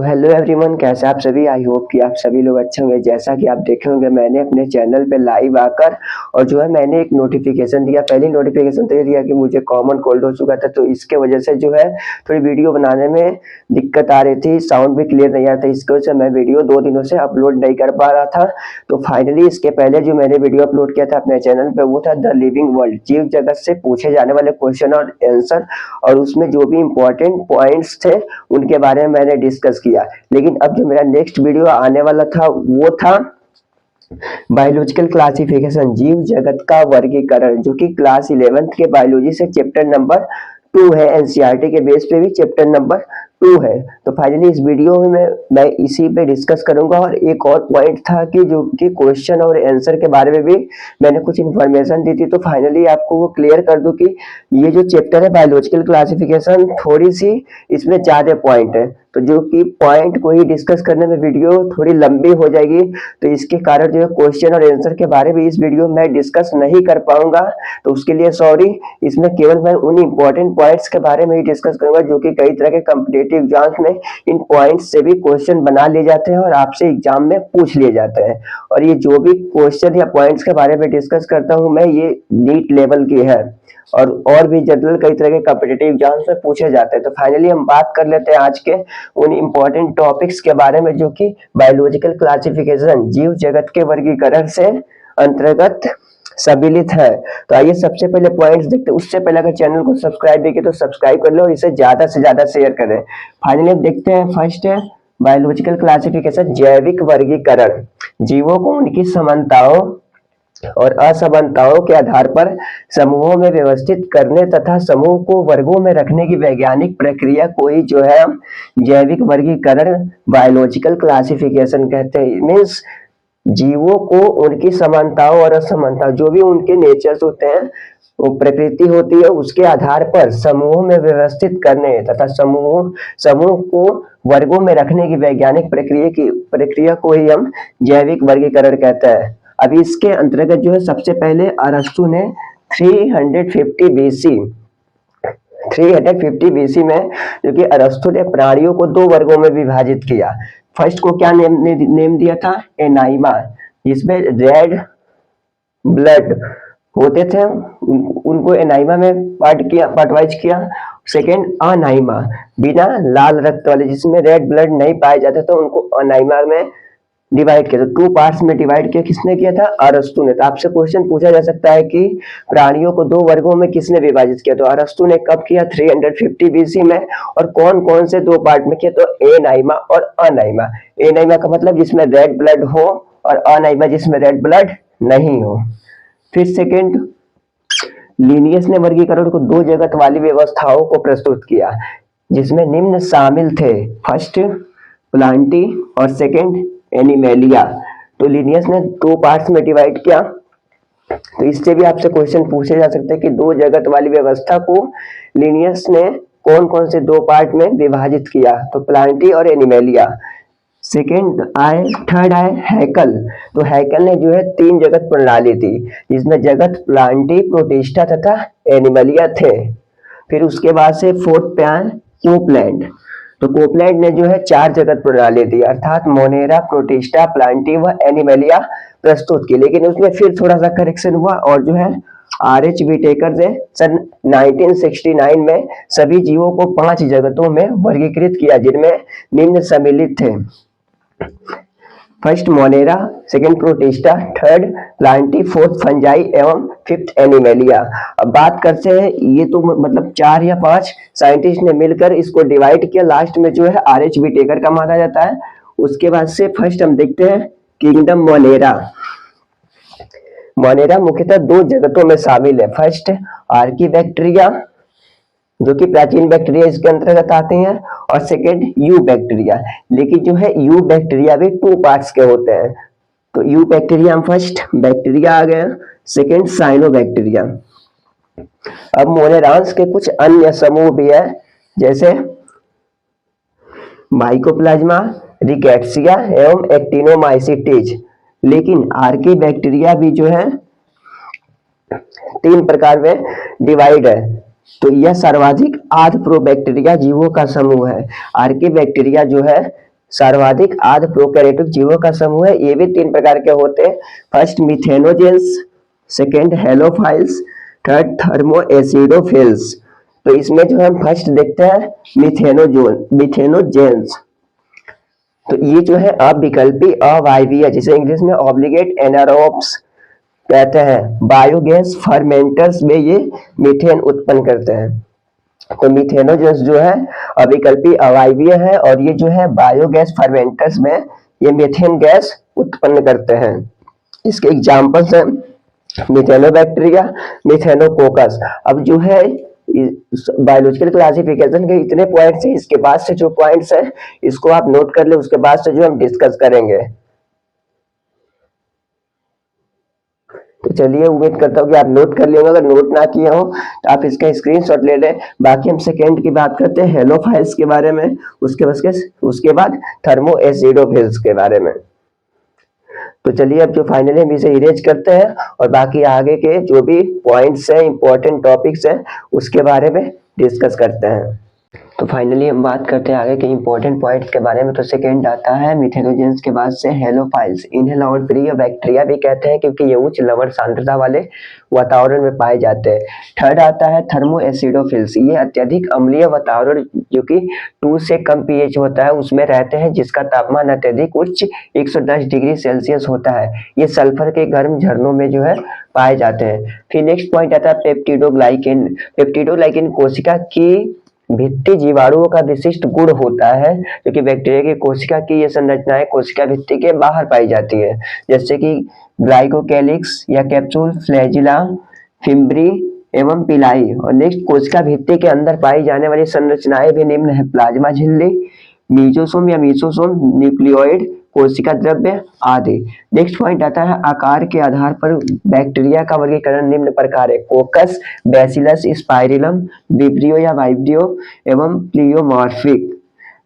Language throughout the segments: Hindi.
तो हेलो एवरीवन, कैसे आप सभी। आई होप कि आप सभी लोग अच्छे होंगे। जैसा कि आप देखे होंगे, मैंने अपने चैनल पे लाइव आकर और जो है मैंने एक नोटिफिकेशन दिया। पहली नोटिफिकेशन तो ये दिया कि मुझे कॉमन कोल्ड हो चुका था, तो इसके वजह से जो है थोड़ी वीडियो बनाने में दिक्कत आ रही थी, साउंड भी क्लियर नहीं आ रहा था। इसकी वजह से मैं वीडियो 2 दिनों से अपलोड नहीं कर पा रहा था। तो फाइनली इसके पहले जो मैंने वीडियो अपलोड किया था अपने चैनल पे, वो था द लिविंग वर्ल्ड, जीव जगत से पूछे जाने वाले क्वेश्चन और आंसर, और उसमें जो भी इंपॉर्टेंट पॉइंट्स थे उनके बारे में मैंने डिस्कस किया। लेकिन अब जो मेरा नेक्स्ट वीडियो आने वाला था वो था बायोलॉजिकल क्लासिफिकेशन, जीव जगत का वर्गीकरण, जो कि क्लास 11th के बायोलॉजी से चैप्टर नंबर 2 है। एनसीईआरटी के बेस पे भी चैप्टर नंबर 2 है। तो फाइनली इस वीडियो में मैं इसी पे डिस्कस करूंगा। और एक और पॉइंट था कि जो कि क्वेश्चन और आंसर के बारे में भी मैंने कुछ इन्फॉर्मेशन दी थी, तो फाइनली आपको वो क्लियर कर दूं कि ये जो चैप्टर है बायोलॉजिकल क्लासिफिकेशन, थोड़ी सी इसमें ज्यादा पॉइंट है, तो जो कि पॉइंट को ही डिस्कस करने में वीडियो थोड़ी लंबी हो जाएगी। तो इसके कारण जो है क्वेश्चन और आंसर के बारे में इस वीडियो में डिस्कस नहीं कर पाऊंगा, तो उसके लिए सॉरी। इसमें केवल मैं उन इंपॉर्टेंट पॉइंट्स के बारे में ही डिस्कस करूंगा जो कि कई तरह के कॉम्पिटिटिव एग्जाम्स में इन पॉइंट्स से भी क्वेश्चन बना लिए जाते हैं और आपसे एग्जाम में पूछ लिए जाते हैं। और ये जो भी क्वेश्चन या पॉइंट्स के बारे में डिस्कस करता हूं मैं, ये नीट लेवल की है और भी जनरल कई तरह के कॉम्पिटिटिव एग्जाम्स में पूछे जाते हैं। तो फाइनली हम बात कर लेते हैं आज के उन इंपॉर्टेंट टॉपिक्स के बारे में जो कि बायोलॉजिकल क्लासिफिकेशन, जीव जगत के वर्गीकरण से अंतर्गत सम्मिलित है। तो आइए सबसे पहले पॉइंट्स देखते हैं। उससे पहले अगर चैनल को सब्सक्राइब नहीं किया तो सब्सक्राइब कर लो और इसे ज्यादा से ज्यादा शेयर करें। फाइनली देखते हैं, फर्स्ट है बायोलॉजिकल क्लासिफिकेशन, जैविक वर्गीकरण। जीवों को उनकी समानताओं और असमानताओं के आधार पर समूहों में व्यवस्थित करने तथा समूह को वर्गों में रखने की वैज्ञानिक प्रक्रिया को ही जो है जैविक वर्गीकरण, बायोलॉजिकल क्लासिफिकेशन कहते हैं। मीन्स जीवों को उनकी समानताओं और असमानताओं, जो भी उनके नेचर्स होते हैं, वो प्रकृति होती है, उसके आधार पर समूहों में व्यवस्थित करने तथा समूह को वर्गों में रखने की वैज्ञानिक प्रक्रिया को ही हम जैविक वर्गीकरण कहते हैं। अभी इसके अंतर्गत जो है सबसे पहले अरस्तु ने 350 बीसी में जो कि अरस्तु ने प्राणियों को 2 वर्गों में विभाजित किया। फर्स्ट को क्या नेम दिया था? एनाइमा, जिसमें रेड ब्लड होते थे, उनको एनाइमा में पार्टवाइज किया। सेकेंड अनाइमा, बिना लाल रक्त वाले, जिसमें रेड ब्लड नहीं पाए जाते, तो उनको अनाइमा में डिवाइड किया। तो 2 पार्ट्स में डिवाइड किया। किसने किया था? अरस्तु ने। तो आपसे क्वेश्चन पूछा जा सकता है कि प्राणियों को 2 वर्गों में किसने विभाजित किया? तो अरस्तु ने कब किया? 350 बीसी में। और कौन कौन से 2 पार्ट में किया? तो एनाइमा और अनाइमा। एनाइमा का मतलब जिसमें रेड ब्लड हो, और अनाइमा जिसमें रेड ब्लड नहीं हो। फिर सेकेंड, लिनियस ने वर्गीकरण को 2 जगत वाली व्यवस्थाओं को प्रस्तुत किया, जिसमें निम्न शामिल थे। फर्स्ट प्लांटी और सेकेंड एनिमेलिया। तो लिनियस ने 2 पार्ट्स में डिवाइड किया। तो इससे भी आपसे क्वेश्चन पूछे जा सकते हैं कि 2 जगत वाली व्यवस्था को लिनियस ने कौन कौन से 2 पार्ट में विभाजित किया? तो प्लांटी और एनिमेलिया। थर्ड आए हैकल। तो हैकल ने जो है 3 जगत प्रणाली थी, जिसमें जगत प्लांटी, प्रोटिस्टा तथा एनिमलिया थे। फिर उसके बाद से फोर्थ पे आए कोपलैंड। तो कोपलैंड ने जो है 4 जगत प्रणाली दी, अर्थात मोनेरा, प्रोटिस्टा, प्लांटी व एनिमलिया प्रस्तुत की। लेकिन उसमें फिर थोड़ा सा करेक्शन हुआ और जो है आर.एच. व्हिटेकर ने सन 1969 में सभी जीवों को 5 जगतों में वर्गीकृत किया, जिनमें निम्न सम्मिलित थे। First Monera, second protista, third Plantae, fourth fungi एवं फिफ्थ एनिमेलिया। अब बात करते हैं, ये तो मतलब 4 या 5 साइंटिस्ट ने मिलकर इसको डिवाइड किया। लास्ट में जो है आर.एच. व्हिटेकर का माना जाता है। उसके बाद से फर्स्ट हम देखते हैं किंगडम मोनेरा। मोनेरा मुख्यतः 2 जगतों में शामिल है। फर्स्ट आर्कीबैक्टीरिया, जो कि प्राचीन बैक्टीरिया इसके अंतर्गत आते हैं, और सेकेंड यू बैक्टीरिया। लेकिन जो है यू बैक्टीरिया भी 2 पार्ट्स के होते हैं। तो यू बैक्टीरिया हम फर्स्ट बैक्टीरिया आ गया, सेकेंड साइनोबैक्टीरिया। अब मोनेरांस के कुछ अन्य समूह भी है, जैसे माइकोप्लाज्मा, रिकेट्सिया एवं एक्टिनोमाइसिटीज। लेकिन आर्कीबैक्टीरिया भी जो है 3 प्रकार में डिवाइड है। तो यह सर्वाधिक आध प्रोबैक्टीरिया जीवों का समूह है। आर्कीबैक्टीरिया जो है सर्वाधिक आध प्रोकैरियोटिक जीवों का समूह है। ये भी 3 प्रकार के होते हैं। First methanogens, second halophiles, third thermoacidophiles. तो इसमें जो हम फर्स्ट देखते हैं मिथेनोजेंस। तो ये जो है अविकल्पी अवायवीय, जिसे इंग्लिश में ऑब्लिगेट एनारोब्स कहते हैं, बायोगैस फर्मेंटर्स में ये मीथेन उत्पन्न करते हैं। तो मिथेनोजेंस जो है अविकल्पी अवायवीय है और ये जो है बायोगैस फर्मेंटर्स में ये मीथेन गैस उत्पन्न करते हैं। इसके एग्जांपल्स हैं मिथेनोबैक्टीरिया, मिथेनोकोकस। अब जो है बायोलॉजिकल क्लासिफिकेशन के इतने पॉइंट्स हैं, इसके बाद से जो पॉइंट्स हैं इसको आप नोट कर ले, उसके बाद से जो हम डिस्कस करेंगे। तो चलिए, उम्मीद करता हूँ कि आप नोट कर लिए होंगे। अगर नोट ना किए हो तो आप इसका स्क्रीनशॉट ले लें। बाकी हम सेकेंड की बात करते हैं हेलोफाइल्स के बारे में, उसके बाद थर्मोएसिडोफिल्स के बारे में। तो चलिए, अब जो फाइनली हम इसे इरेज करते हैं और बाकी आगे के जो भी पॉइंट्स हैं, इंपॉर्टेंट टॉपिक्स हैं, उसके बारे में डिस्कस करते हैं। तो फाइनली हम बात करते हैं आगे के इंपॉर्टेंट पॉइंट्स के बारे में। तो सेकंड आता है मिथेनोजेंस के बाद से हेलोफाइल्स। इन्हें लवण प्रिय बैक्टीरिया भी कहते हैं क्योंकि ये उच्च लवण सांद्रता वाले वातावरण में पाए जाते हैं। थर्ड आता है थर्मोएसिडोफिल्स। ये अत्यधिक अम्लीय वातावरण जो कि 2 से कम पीएच होता है उसमें रहते हैं, जिसका तापमान अत्यधिक उच्च 110 डिग्री सेल्सियस होता है। ये सल्फर के गर्म झरनों में जो है पाए जाते हैं। फिर नेक्स्ट पॉइंट आता है पेप्टिडोग्लाइकेन। पेप्टिडोग्लाइकेन कोशिका की भित्ति जीवाणुओं का विशिष्ट गुण होता है, क्योंकि बैक्टीरिया की कोशिका की ये संरचनाएं कोशिका भित्ति के बाहर पाई जाती है, जैसे कि ग्लाइकोकैलिक्स या कैप्सूल, फ्लैजिला, फिम्ब्री एवं पिलाई। और नेक्स्ट, कोशिका भित्ति के अंदर पाई जाने वाली संरचनाएं भी निम्न है: प्लाज्मा झिल्ली, मीजोसोम या मीसोसोम, न्यूक्लियोइड, कोशिका द्रव्य आदि। नेक्स्ट पॉइंट आता है आकार के आधार पर बैक्टीरिया का वर्गीकरण निम्न प्रकार है: कोकस, बैसिलस, स्पाइरिलम, विब्रियो या वाइब्रियो एवं प्लियोमॉर्फिक।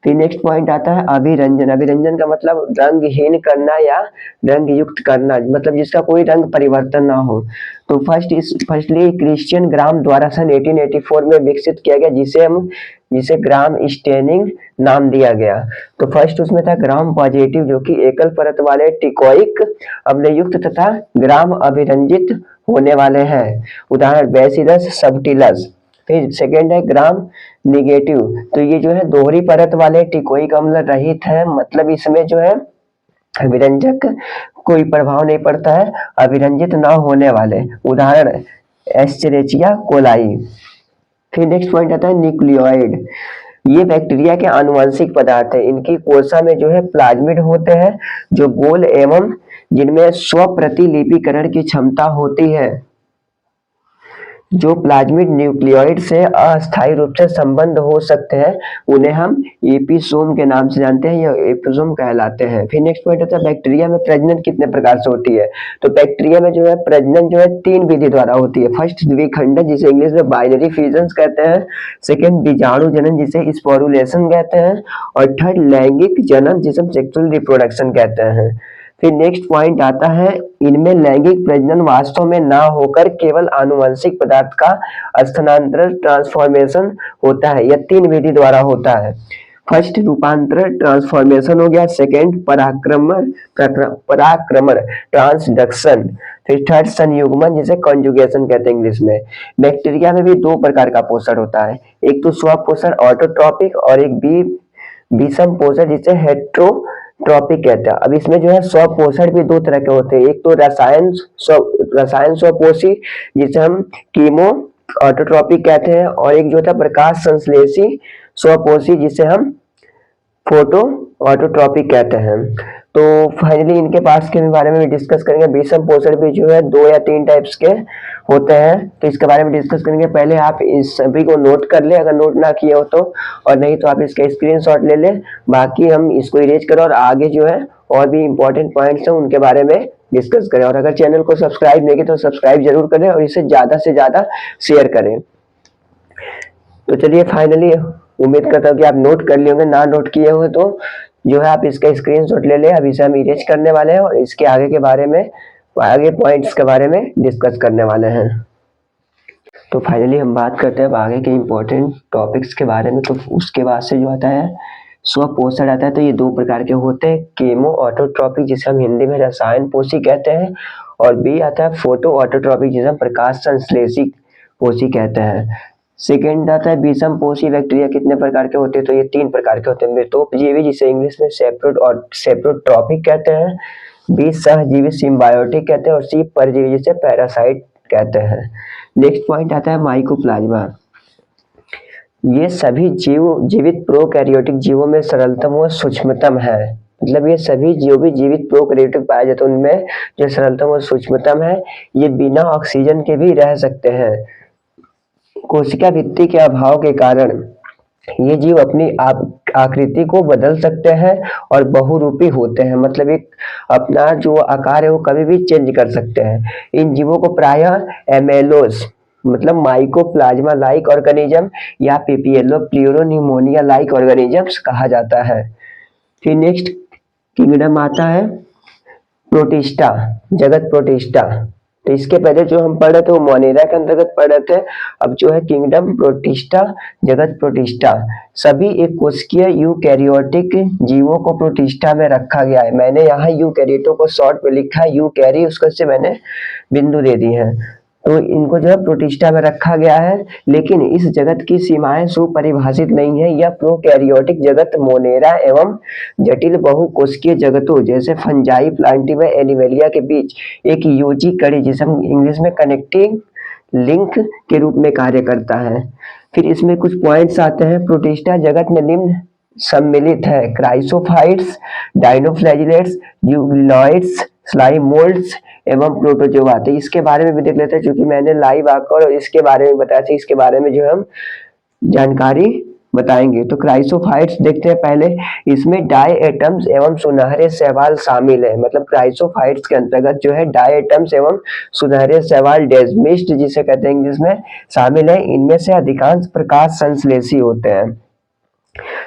फिर नेक्स्ट पॉइंट आता है अभिरंजन। अभिरंजन का मतलब रंगहीन करना या रंग युक्त करना, मतलब जिसका कोई रंग परिवर्तन ना हो। तो फर्स्टली क्रिश्चियन ग्राम द्वारा सन 1884 में विकसित किया गया, जिसे ग्राम स्टेनिंग नाम दिया गया। तो फर्स्ट उसमें था ग्राम पॉजिटिव, जो कि एकल परत वाले टिकोइक अम्लयुक्त तथा ग्राम अभिरंजित होने वाले हैं, उदाहरण बैसिलस सबटिलस। फिर सेकेंड है ग्राम निगेटिव। तो ये जो है दोहरी परत वाले टिकोइक अम्ल रहित है, मतलब इसमें जो है अभिरंजक कोई प्रभाव नहीं पड़ता है, अभिरंजित ना होने वाले, उदाहरण एस्चेरिचिया कोलाई। फिर नेक्स्ट पॉइंट आता है न्यूक्लियोइड। ये बैक्टीरिया के आनुवंशिक पदार्थ है। इनकी कोशिका में जो है प्लाज्मिड होते हैं जो गोल एवं जिनमें स्वप्रतिलिपिकरण की क्षमता होती है। जो प्लाज्मिड न्यूक्लियोइड से अस्थायी रूप से संबंध हो सकते हैं उन्हें हम एपिसोम के नाम से जानते हैं, या एपिसोम कहलाते हैं। फिर नेक्स्ट पॉइंट आता है बैक्टीरिया में प्रजनन कितने प्रकार से होती है। तो बैक्टीरिया में जो है प्रजनन जो है 3 विधि द्वारा होती है। फर्स्ट द्विखंडन, जिसे इंग्लिश में बाइनरी फिजन कहते हैं। सेकेंड बीजाणु जनन, जिसे स्पोरुलेशन कहते हैं। और थर्ड लैंगिक जनन, जिसे हम सेक्सुअल रिप्रोडक्शन कहते हैं। फिर नेक्स्ट पॉइंट आता है इनमें लैंगिक प्रजनन वास्तव में ना होकर केवल आनुवंशिक पदार्थ का स्थानांतरण ट्रांसफॉर्मेशन होता है। यह 3 विधि द्वारा होता है। फर्स्ट रूपांतरण ट्रांसफॉर्मेशन हो गया, सेकेंड पराक्रमण ट्रांसडक्शन, फिर थर्ड संयुग्मन, जिसे कॉन्जुगेशन कहते हैं इंग्लिश में। बैक्टीरिया में भी 2 प्रकार का पोषण होता है, एक तो स्वपोषण ऑटोट्रॉपिक और एक विषम पोषण जिसे हेट्रोट्रॉपिक कहते हैं। अब इसमें जो है स्वपोषण भी 2 तरह के होते हैं, एक तो रसायन स्वपोषी जिसे हम कीमो ऑटोट्रॉपिक कहते हैं, और एक जो होता है प्रकाश संश्लेषी स्वपोषी जिसे हम फोटो ऑटोट्रॉपिक कहते हैं। तो फाइनली इनके पास के बारे में भी डिस्कस करेंगे। विषम पोषण भी जो है 2 या 3 टाइप्स के होते हैं, तो इसके बारे में डिस्कस करेंगे। पहले आप इस सभी को नोट कर ले अगर नोट ना किए हो तो, और नहीं तो आप इसका स्क्रीनशॉट ले ले। बाकी हम इसको इरेज करें और आगे जो है और भी इंपॉर्टेंट पॉइंट्स हैं उनके बारे में डिस्कस करें। और अगर चैनल को सब्सक्राइब नहीं किया तो सब्सक्राइब जरूर करें और इसे ज्यादा से ज्यादा शेयर करें। तो चलिए, फाइनली उम्मीद करता हूँ कि आप नोट कर लिए होंगे, ना नोट किए हुए तो जो है आप इसका स्क्रीनशॉट ले लें। अभी इसे हम इरेज करने वाले हैं और इसके आगे के बारे में, आगे पॉइंट्स के बारे में डिस्कस करने वाले हैं। तो फाइनली हम बात करते हैं अब आगे के इंपॉर्टेंट टॉपिक्स के बारे में। तो उसके बाद से जो आता है स्वपोषण आता है तो ये दो प्रकार के होते हैं, केमो ऑटोट्रॉपिक जिसे हम हिंदी में रसायन पोषी कहते हैं, और बी आता है फोटो ऑटोट्रॉपिक जिसे हम प्रकाश संश्लेषी पोषी कहते हैं। सेकेंड आता है विषम पोषी बैक्टीरिया कितने प्रकार के होते हैं, तो ये 3 प्रकार के होते हैं, मृतोपजीवी जिसे इंग्लिश में सेप्रोट्रॉपिक कहते हैं, बी सहजीवी सिम्बायोटिक कहते हैं, और सी परजीवी जिसे पैरासाइट कहते हैं। नेक्स्ट पॉइंट आता है माइकोप्लाज्मा। ये सभी जीवित प्रोकैरियोटिक जीवों में सरलतम व सूक्ष्मतम है, मतलब ये सभी जो भी जीवित प्रोकैरियोटिक पाए जाते हैं उनमें जो सरलतम व सूक्ष्मतम है, ये बिना ऑक्सीजन के भी रह सकते हैं। कोशिका भित्ति के अभाव के कारण ये जीव अपनी आकृति को बदल सकते हैं और बहुरूपी होते हैं, मतलब एक अपना जो आकार है वो कभी भी चेंज कर सकते हैं। इन जीवों को प्रायः एमेलोस मतलब माइकोप्लाज्मा लाइक ऑर्गेनिज्म या पीपीएलओ प्लूरोनिमोनिया लाइक ऑर्गेनिजम्स कहा जाता है। फिर नेक्स्ट किंगडम आता है प्रोटिस्टा, जगत प्रोटिस्टा। तो इसके पहले जो हम पढ़ रहे थे वो मोनेरा के अंतर्गत पढ़ रहे थे, अब जो है किंगडम प्रोटिस्टा, जगत प्रोटिस्टा। सभी एक कोशिकीय यूकैरियोटिक जीवों को प्रोटिस्टा में रखा गया है। मैंने यहाँ यूकैरियोटो को शॉर्ट में लिखा है यूकैरी, उसको से मैंने बिंदु दे दी है। तो इनको जो है प्रोटिस्टा में रखा गया है, लेकिन इस जगत की सीमाएं सुपरिभाषित नहीं है। यह प्रोकैरियोटिक जगत मोनेरा एवं जटिल बहुकोशिकीय जगतों जैसे फंजाई, प्लांटिवा, एनिमेलिया के बीच एक योजी कड़ी जिसे हम इंग्लिश में कनेक्टिंग लिंक के रूप में कार्य करता है। फिर इसमें कुछ पॉइंट्स आते हैं। प्रोटिस्टा जगत में निम्न सम्मिलित है: chrysophytes, dinoflagellates, euglenoids, slime moulds एवं प्रोटोजोआ। तो इसके बारे में भी देख लेते हैं, क्योंकि मैंने लाइव आकर इसके बारे में बताया था, इसके बारे में जो हम जानकारी बताएंगे। तो क्राइसोफाइट्स देखते हैं पहले। इसमें डायएटम्स एवं सुनहरे शैवाल शामिल है, मतलब क्राइसोफाइट्स के अंतर्गत जो है डायएटम्स एवं सुनहरे शैवाल डेस्मिस्ट जिसे कहते हैं इंग्लिश में शामिल है। इनमें से अधिकांश प्रकाश संश्लेषी होते हैं।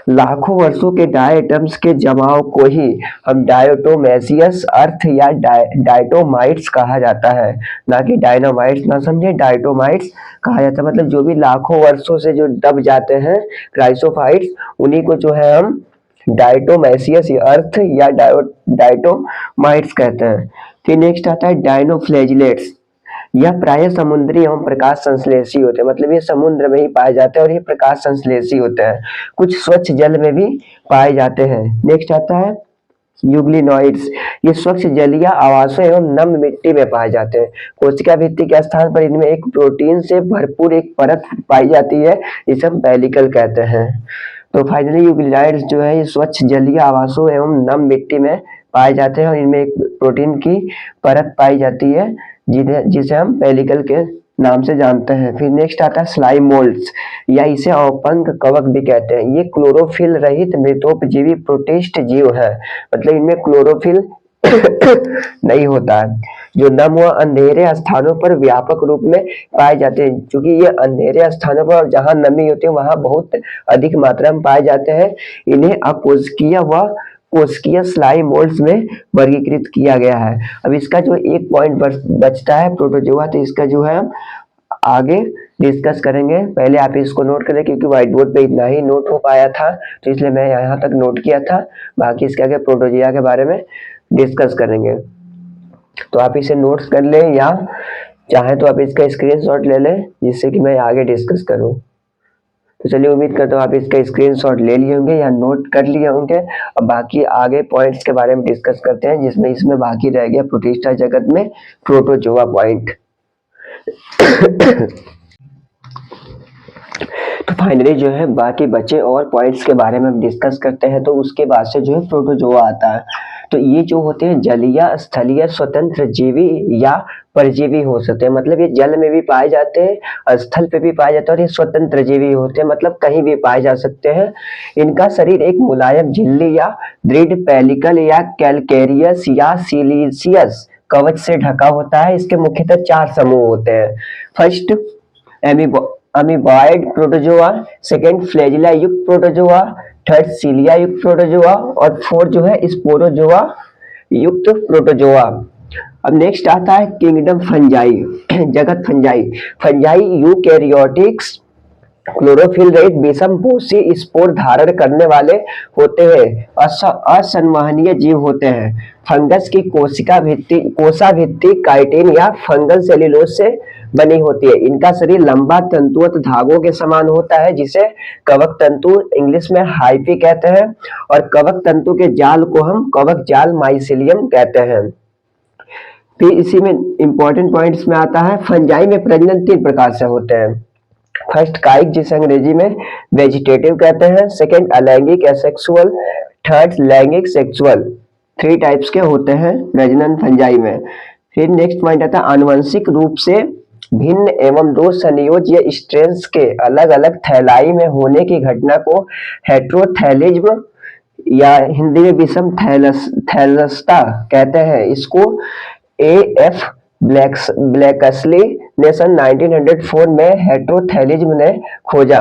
लाखों वर्षों के डायटम्स के जमाव को ही हम डायटोमेसियस अर्थ या डायटोमाइट्स कहा जाता है, ना कि डायनामाइट्स ना समझे, डायटोमाइट्स कहा जाता है। मतलब जो भी लाखों वर्षों से जो दब जाते हैं क्राइसोफाइट्स, उन्हीं को जो है हम डायटोमेसियस अर्थ या डायटोमाइट्स कहते हैं। फिर नेक्स्ट आता है डायनोफ्लैजिलेट्स। यह प्रायः समुद्री एवं प्रकाश संश्लेषी होते हैं, मतलब ये समुद्र में ही पाए जाते हैं और ये प्रकाश संश्लेषी होते हैं। कुछ स्वच्छ जल में भी पाए जाते हैं। नेक्स्ट आता है यूग्लिनॉइड्स। ये स्वच्छ जलीय आवासों एवं नम मिट्टी में पाए जाते हैं। कोशिका भित्ति के स्थान पर इनमें एक प्रोटीन से भरपूर एक परत पाई जाती है जिसे हम पेलिकल कहते हैं। तो फाइनली यूग्लिनॉइड्स जो है ये स्वच्छ जलीय आवासों एवं नम मिट्टी में पाए जाते हैं और इनमें एक प्रोटीन की परत पाई जाती है जिसे हम पेलिकल के नाम से जानते हैं। फिर नेक्स्ट आता है स्लाइम मोल्ड्स, या इसे औपंक कवक भी कहते हैं। ये क्लोरोफिल रहित मृतोपजीवी प्रोटिस्ट जीव है, मतलब इनमें क्लोरोफिल नहीं होता है, जो नम व अंधेरे स्थानों पर व्यापक रूप में पाए जाते हैं। क्योंकि ये अंधेरे स्थानों पर जहां नमी होती है वहां बहुत अधिक मात्रा में पाए जाते हैं। इन्हें अकोशिकीय व कोशिकीय स्लाइम मोल्ड्स में वर्गीकृत किया गया है। अब इसका जो एक पॉइंट बचता है प्रोटोजोआ, तो इसका जो है हम आगे डिस्कस करेंगे। पहले आप इसको नोट करें, क्योंकि व्हाइट बोर्ड पे इतना ही नोट हो पाया था, तो इसलिए मैं यहाँ तक नोट किया था। बाकी इसके आगे प्रोटोजोआ के बारे में डिस्कस करेंगे, तो आप इसे नोट्स कर लें या चाहे तो आप इसका स्क्रीनशॉट ले लें जिससे कि मैं आगे डिस्कस करूं। तो चलिए, उम्मीद करता हूँ आप इसका स्क्रीनशॉट ले लिए होंगे या नोट कर लिए होंगे। अब बाकी आगे पॉइंट्स के बारे में डिस्कस करते हैं, जिसमें इसमें बाकी रह गया प्रोटिस्टा जगत में प्रोटोजोआ पॉइंट। तो फाइनली जो है बाकी बचे और पॉइंट्स के बारे में हम डिस्कस करते हैं। तो उसके बाद से जो है प्रोटोजोआ आता है। तो ये जो होते हैं जलीय, स्थलीय, स्वतंत्र जीवी या परजीवी हो सकते हैं, मतलब ये जल में भी पाए जाते हैं, स्थल पे भी पाए जाते हैं, और ये स्वतंत्र जीवी होते हैं, मतलब कहीं भी पाए जा सकते हैं। इनका शरीर एक मुलायम झिल्ली या दृढ़ पेलिकल या कैलकेरियस या सिलीसियस कवच से ढका होता है। इसके मुख्यतः 4 समूह होते हैं। First amoeboid protozoa, second flagella युक्त प्रोटोजोआ, थर्ड सीलिया युक्त प्रोटोजोआ और फोर्थ जो है स्पोरोजोआ युक्त प्रोटोजोआ। अब नेक्स्ट आता है किंगडम फंजाई, जगत फंजाई। फंजाई यूकैरियोटिक्स क्लोरोफिल रहित विषमपोषी स्पोर धारण करने वाले होते हैं, असंवहनीय जीव होते हैं। फंगस की कोशाभित्ति काइटिन या फंगल सेल्यूलोज से बनी होती है। इनका शरीर लंबा तंतुवत धागों के समान होता है, जिसे कवक तंतु इंग्लिश में हाइफी कहते हैं, और कवक तंतु के जाल को हम कवक जाल माइसिलियम कहते हैं। फिर इसी में इंपॉर्टेंट पॉइंट्स में आता है, फंजाई में प्रजनन 3 प्रकार से होते हैं। फर्स्ट काइक, जिसे अंग्रेजी में वेजिटेटिव कहते हैं। सेकंड अलैंगिक एसेक्सुअल। थर्ड लैंगिक सेक्सुअल। 3 टाइप्स के होते हैं प्रजनन फंजाई में। फिर नेक्स्ट पॉइंट आता है, आनुवंशिक रूप से भिन्न एवं 2 संयोज्य स्ट्रेन्स के अलग अलग थैलाई में होने की घटना को हेटेरोथैलिज्म या हिंदी में विषम थैलसता कहते हैं। इसको A.F. ब्लैकस्ली ने सन 1904 में हेटेरोथैलिज्म ने खोजा।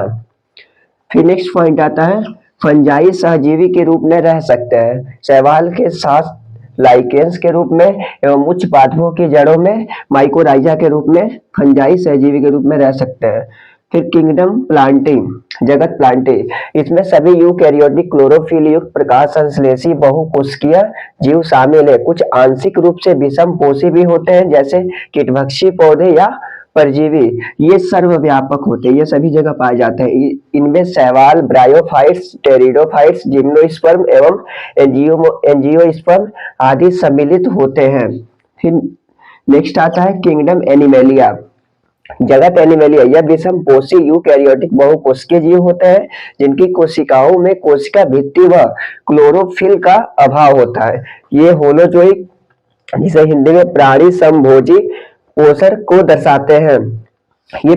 फिर नेक्स्ट पॉइंट आता है, फंजाई सहजीवी के रूप में रह सकते हैं, शैवाल के साथ लाइकेंस के रूप में एवं उच्च पादपों की जड़ों में माइकोराइजा के रूप में फंजाई सहजीवी के रूप में रह सकते हैं। फिर किंगडम प्लांटी, जगत प्लांटी, इसमें सभी यूकैरियोटिक क्लोरोफिल युक्त प्रकाश संश्लेषी बहुकोशिकीय जीव शामिल है। कुछ आंशिक रूप से विषमपोषी भी होते हैं, जैसे कीटभक्षी पौधे या परजीवी। ये सर्वव्यापक होते हैं, ये सभी जगह पाए जाते हैं। इनमें शैवाल, ब्रायोफाइट्स, टेरिडोफाइट्स, जिम्नोस्पर्म एवं एंजियोस्पर्म आदि सम्मिलित होते हैं। फिर नेक्स्ट आता है किंगडम एनिमेलिया, जगत एनिमेलिया। यह विषमपोषी यूकैरियोटिक बहुकोशिकीय जीव होते हैं, जिनकी कोशिकाओं में कोशिका भित्ति व क्लोरोफिल का अभाव होता है। ये होलोजोइक, जिसे हिंदी में प्राणी समभोजी पोषण को दर्शाते हैं। ये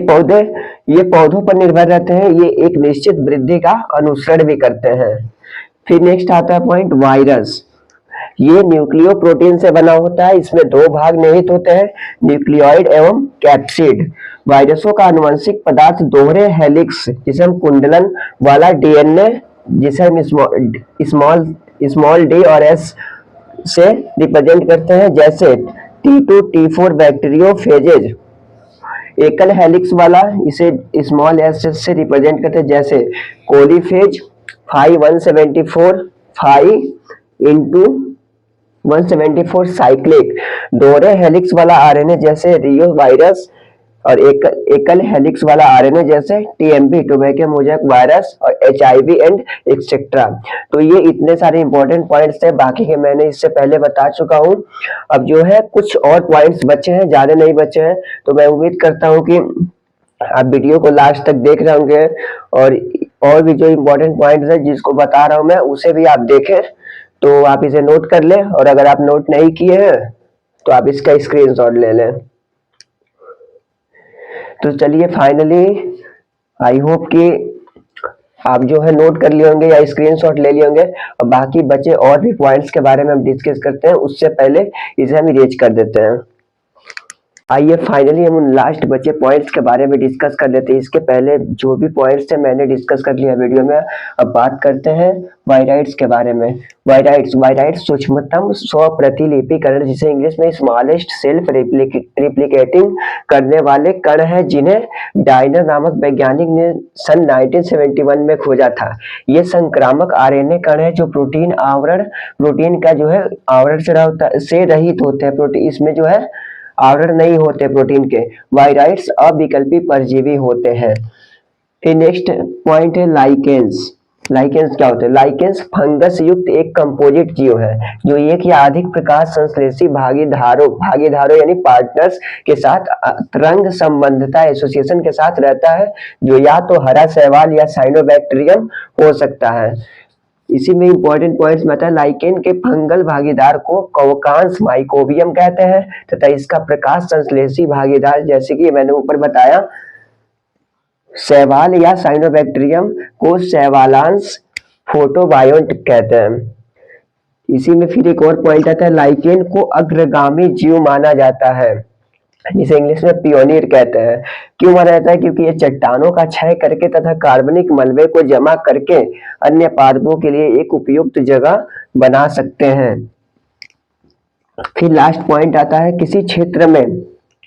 पौधों पर निर्भर रहते हैं। ये एक निश्चित वृद्धि का अनुसरण भी करते हैं। फिर नेक्स्ट आता है पॉइंट वायरस। ये न्यूक्लियो प्रोटीन से बना होता है। इसमें 2 भाग निहित होते हैं, न्यूक्लियोइड एवं कैप्सिड। वायरसों का आनुवंशिक पदार्थ दोहरे हेलिक्स, जिसे हम कुंडलन वाला डीएनए, जिसे हम स्मॉल डी और एस से रिप्रेजेंट करते हैं, जैसे T2 T4 बैक्टीरियोफेजेज। एकल हेलिक्स वाला इसे स्मॉल एस से रिप्रेजेंट करते हैं, जैसे कोलीफेज 5 into 174 साइक्लिक। दोहरे हेलिक्स वाला आरएनए जैसे रियो वायरस, और एकल हेलिक्स वाला आरएनए जैसे टीएमवी टोबैको मोजैक वायरस और एचआईवी एंड एक्सेट्रा। तो ये इतने सारे इंपॉर्टेंट पॉइंट्स थे, बाकी के मैंने इससे पहले बता चुका हूँ। अब जो है कुछ और पॉइंट्स बचे हैं, ज्यादा नहीं बचे हैं, तो मैं उम्मीद करता हूँ कि आप वीडियो को लास्ट तक देख रहे होंगे, और भी जो इम्पोर्टेंट पॉइंट्स है जिसको बता रहा हूँ मैं, उसे भी आप देखें। तो आप इसे नोट कर लें, और अगर आप नोट नहीं किए हैं तो आप इसका स्क्रीनशॉट ले लें। तो चलिए फाइनली आई होप कि आप जो है नोट कर लिए होंगे या स्क्रीनशॉट ले लिए होंगे। और बाकी बचे और भी पॉइंट्स के बारे में हम डिस्कस करते हैं, उससे पहले इसे हम इरेज कर देते हैं। आइए फाइनली हम उन लास्ट बचे पॉइंट्स के बारे में डिस्कस कर लेते हैं। इसके पहले जो भी पॉइंट्स थे मैंने डिस्कस कर लिया वीडियो में। अब बात करते हैं वायराइड्स के बारे में। वायराइड्स सूक्ष्मतम स्वप्रतिलिपिकरण, जिसे इंग्लिश में स्मॉलेस्ट सेल्फ रिप्लिकेटिंग करने वाले कण है, जिन्हें डायनर नामक वैज्ञानिक ने सन 1971 में खोजा था। ये संक्रामक आरएनए कण है जो प्रोटीन का जो है आवरण से रहित होते हैं। प्रोटीन इसमें जो है आवरण नहीं होते प्रोटीन के। वायराइड्स अविकल्पी परजीवी होते हैं। फिर नेक्स्ट पॉइंट है लाइकेंस। लाइकेंस क्या होते हैं? लाइकेंस फंगस युक्त एक कंपोजिट जीव है जो एक या अधिक प्रकाश संश्लेषी भागीदारों यानी पार्टनर्स के साथ तरंग संबंधता एसोसिएशन के साथ रहता है, जो या तो हरा शैवाल या साइनोबैक्टीरियम हो सकता है। इसी में इंपॉर्टेंट पॉइंट्स में आता है, लाइकेन के फंगल भागीदार को कवकांश माइकोबियम कहते हैं, तथा इसका प्रकाश संश्लेषी भागीदार, जैसे कि मैंने ऊपर बताया, शैवाल या साइनोबैक्टीरियम को शैवालांश फोटोबायोंट कहते हैं। इसी में फिर एक और पॉइंट आता है, लाइकेन को अग्रगामी जीव माना जाता है, जिसे इंग्लिश में पियोनियर कहते हैं। क्यों माना जाता है? क्योंकि ये चट्टानों का क्षय करके तथा कार्बनिक मलबे को जमा करके अन्य पादपों के लिए एक उपयुक्त जगह बना सकते हैं। फिर लास्ट पॉइंट आता है, किसी क्षेत्र में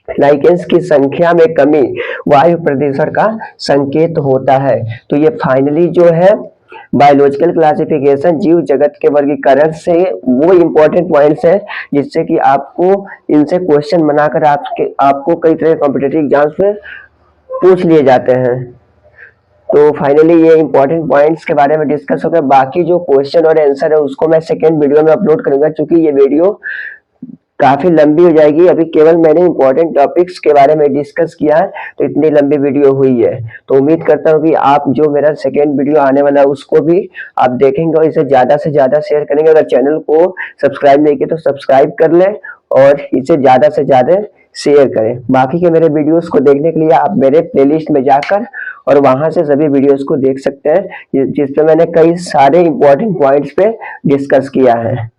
लाइकेंस की संख्या में कमी वायु प्रदूषण का संकेत होता है। तो ये फाइनली जो है बायोलॉजिकल क्लासिफिकेशन जीव जगत के वर्गीकरण से वो इंपॉर्टेंट पॉइंट्स है जिससे कि आपको इनसे क्वेश्चन बनाकर आपको कई तरह के कॉम्पिटिटिव एग्जाम्स में पूछ लिए जाते हैं। तो फाइनली ये इंपॉर्टेंट पॉइंट्स के बारे में डिस्कस हो गया। बाकी जो क्वेश्चन और आंसर है उसको मैं सेकेंड वीडियो में अपलोड करूंगा, क्योंकि ये वीडियो काफी लंबी हो जाएगी। अभी केवल मैंने इंपॉर्टेंट टॉपिक्स के बारे में डिस्कस किया है, तो इतनी लंबी वीडियो हुई है। तो उम्मीद करता हूँ कि आप जो मेरा सेकेंड वीडियो आने वाला है उसको भी आप देखेंगे और इसे ज्यादा से ज्यादा शेयर करेंगे। अगर चैनल को सब्सक्राइब नहीं किया तो सब्सक्राइब कर लें और इसे ज्यादा से ज्यादा शेयर करें। बाकी के मेरे वीडियोस को देखने के लिए आप मेरे प्लेलिस्ट में जाकर और वहां से सभी वीडियोस को देख सकते हैं जिसपे मैंने कई सारे इंपॉर्टेंट पॉइंट्स पे डिस्कस किया है।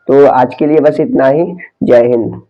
तो आज के लिए बस इतना ही। जय हिंद।